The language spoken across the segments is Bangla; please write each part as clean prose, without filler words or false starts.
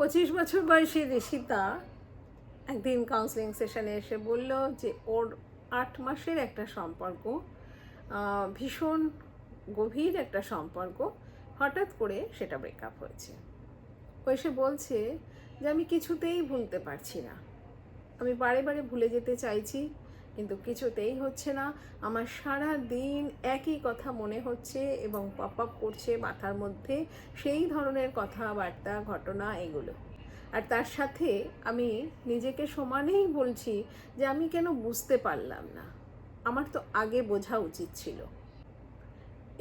25 বছর বয়সী ঋষিতা একদিন কাউন্সেলিং সেশনে এসে বলল যে ওর 8 মাসের একটা সম্পর্ক, ভীষণ গভীর একটা সম্পর্ক, হঠাৎ করে সেটা ব্রেকআপ হয়েছে। ও এসে বলছে যে আমি কিছুতেই ভুলতে পারছি না, আমি বারে বারে ভুলে যেতে চাইছি কিন্তু কিছুতেই হচ্ছে না। আমার সারা দিন একই কথা মনে হচ্ছে এবং পপ আপ করছে মাথার মধ্যে সেই ধরনের কথাবার্তা, ঘটনা, এগুলো। আর তার সাথে আমি নিজেকে সমানেই বলছি যে আমি কেন বুঝতে পারলাম না, আমার তো আগে বোঝা উচিত ছিল।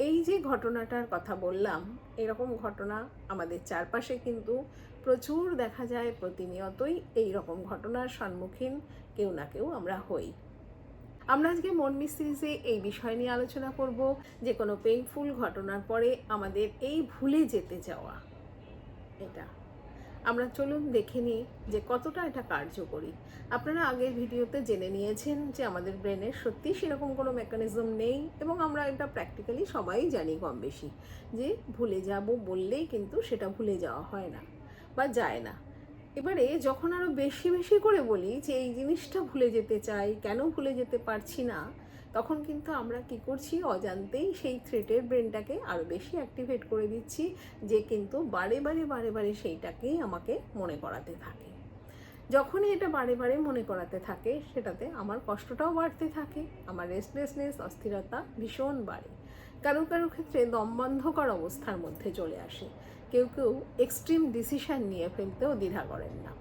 এই যে ঘটনাটার কথা বললাম, এরকম ঘটনা আমাদের চারপাশে কিন্তু প্রচুর দেখা যায়। প্রতিনিয়তই এই রকম ঘটনার সম্মুখীন কেউ না কেউ আমরা হই। আমরা আজকে মনমি সিরিজে এই বিষয় নিয়ে আলোচনা করব যে কোনো পেইনফুল ঘটনার পরে আমাদের এই ভুলে যেতে যাওয়া, এটা আমরা চলুন দেখে নিই যে কতটা এটা কার্যকরী। আপনারা আগের ভিডিওতে জেনে নিয়েছেন যে আমাদের ব্রেনের সত্যি সেরকম কোনো মেকানিজম নেই এবং আমরা এটা প্র্যাকটিক্যালি সবাই জানি কম বেশি, যে ভুলে যাব বললেই কিন্তু সেটা ভুলে যাওয়া হয় না বা যায় না। এবারে যখন আরও বেশি বেশি করে বলি যে এই জিনিসটা ভুলে যেতে চাই, কেন ভুলে যেতে পারছি না, তখন কিন্তু আমরা কি করছি, অজান্তেই সেই থ্রেটের ব্রেনটাকে আরও বেশি অ্যাক্টিভেট করে দিচ্ছি, যে কিন্তু বারে বারে বারে বারে সেইটাকেই আমাকে মনে করাতে থাকে। যখনই এটা বারে বারে মনে করাতে থাকে, সেটাতে আমার কষ্টটাও বাড়তে থাকে, আমার রেস্টলেসনেস, অস্থিরতা ভীষণ বাড়ে। কারো কারো ক্ষেত্রে দমবন্ধকর অবস্থার মধ্যে চলে আসে, কেউ কেউ এক্সট্রিম ডিসিশন নিয়ে ফেলতেও দ্বিধা করেন না।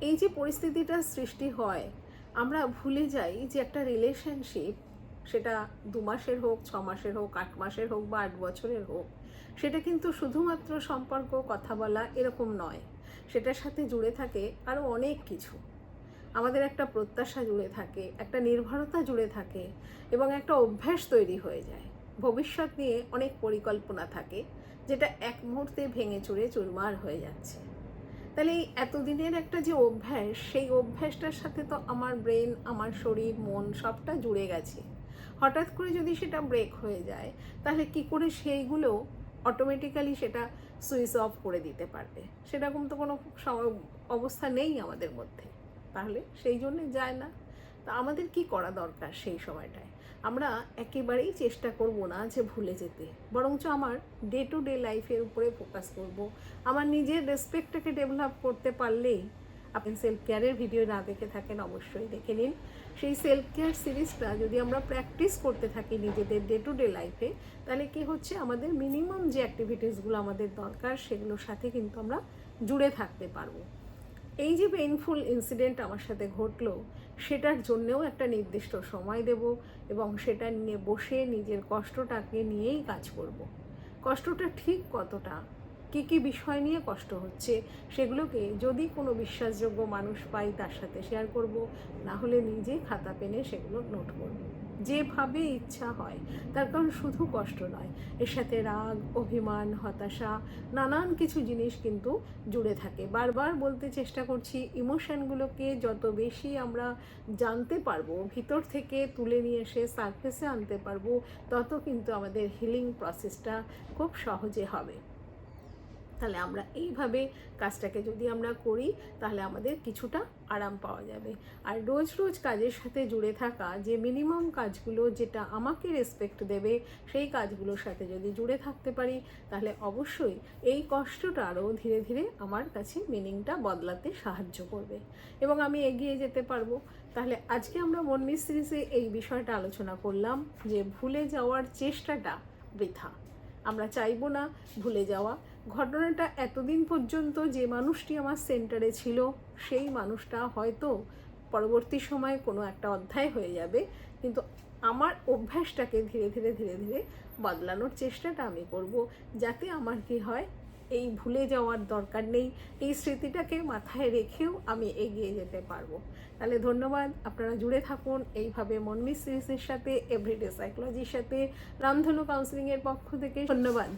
এই যে পরিস্থিতিটা সৃষ্টি হয়, আমরা ভুলে যাই যে একটা রিলেশনশিপ, সেটা 2 মাসের হোক, 6 মাসের হোক, 8 মাসের হোক বা 8 বছরের হোক, সেটা কিন্তু শুধুমাত্র সম্পর্ক, কথা বলা এরকম নয়। সেটার সাথে জুড়ে থাকে আরও অনেক কিছু। আমাদের একটা প্রত্যাশা জুড়ে থাকে, একটা নির্ভরতা জুড়ে থাকে এবং একটা অভ্যাস তৈরি হয়ে যায়। ভবিষ্যৎ নিয়ে অনেক পরিকল্পনা থাকে, যেটা এক মুহূর্তে ভেঙে চুরে চুরমার হয়ে যাচ্ছে। তাহলে এই এতদিনের একটা যে অভ্যাস, সেই অভ্যাসটার সাথে তো আমার ব্রেন, আমার শরীর, মন সবটা জুড়ে গেছে। হঠাৎ করে যদি সেটা ব্রেক হয়ে যায়, তাহলে কি করে সেইগুলো অটোমেটিক্যালি সেটা সুইচ অফ করে দিতে পারবে? সেরকম তো কোনো অবস্থা নেই আমাদের মধ্যে, তাহলে সেই জন্যে যায় না। তা আমাদের কি করা দরকার সেই সময়টায়? আমরা একেবারেই চেষ্টা করব না যে ভুলে যেতে, বরঞ্চ আমার ডে টু ডে লাইফের উপরে ফোকাস করব। আমার নিজের রেসপেক্টটাকে ডেভেলপ করতে পারলেই, আপনি সেলফ কেয়ারের ভিডিও না দেখে থাকেন অবশ্যই দেখে নিন। সেই সেলফ কেয়ার সিরিজটা যদি আমরা প্র্যাকটিস করতে থাকি নিজেদের ডে টু ডে লাইফে, তাহলে কি হচ্ছে, আমাদের মিনিমাম যে অ্যাক্টিভিটিসগুলো আমাদের দরকার সেগুলোর সাথে কিন্তু আমরা জুড়ে থাকতে পারবো। এই যে পেইনফুল ইনসিডেন্ট আমার সাথে ঘটলো, সেটার জন্যেও একটা নির্দিষ্ট সময় দেব এবং সেটা নিয়ে বসে নিজের কষ্টটাকে নিয়েই কাজ করব। কষ্টটা ঠিক কতটা, কী বিষয় নিয়ে কষ্ট হচ্ছে, সেগুলোকে যদি কোনো বিশ্বাসযোগ্য মানুষ পাই তার সাথে শেয়ার করব, না হলে নিজে খাতা পেনে সেগুলো নোট করব, যেভাবে ইচ্ছা হয়। তার কারণ শুধু কষ্ট নয়, এর সাথে রাগ, অভিমান, হতাশা, নানান কিছু জিনিস কিন্তু জুড়ে থাকে। বারবার বলতে চেষ্টা করছি, ইমোশনগুলোকে যত বেশি আমরা জানতে পারবো, ভিতর থেকে তুলে নিয়ে এসে সারফেসে আনতে পারবো, তত কিন্তু আমাদের হিলিং প্রসেসটা খুব সহজে হবে। তাহলে আমরা এইভাবে কাজটাকে যদি আমরা করি, তাহলে আমাদের কিছুটা আরাম পাওয়া যাবে। আর রোজ রোজ কাজের সাথে জুড়ে থাকা, যে মিনিমাম কাজগুলো যেটা আমাকে রেসপেক্ট দেবে, সেই কাজগুলোর সাথে যদি জুড়ে থাকতে পারি, তাহলে অবশ্যই এই কষ্টটা আরও ধীরে ধীরে আমার কাছে মিনিংটা বদলাতে সাহায্য করবে এবং আমি এগিয়ে যেতে পারবো। তাহলে আজকে আমরা মনমি সিরিজে এই বিষয়টা আলোচনা করলাম যে ভুলে যাওয়ার চেষ্টাটা বৃথা। আমরা চাইবো না ভুলে যাওয়া। ঘটনাটা এতদিন পর্যন্ত যে মানুষটি আমার সেন্টারে ছিল, সেই মানুষটা হয়তো পরবর্তী সময়ে কোনো একটা অধ্যায় হয়ে যাবে, কিন্তু আমার অভ্যাসটাকে ধীরে ধীরে ধীরে ধীরে বদলানোর চেষ্টাটা আমি করব, যাতে আমার কি হয়, এই ভুলে যাওয়ার দরকার নেই, এই স্মৃতিটাকে মাথায় রেখেও আমি এগিয়ে যেতে পারবো। তাহলে ধন্যবাদ, আপনারা জুড়ে থাকুন এইভাবে মনমি সিরিজের সাথে, এভরিডে সাইকোলজির সাথে, রামধনু কাউন্সিলিংয়ের পক্ষ থেকে ধন্যবাদ।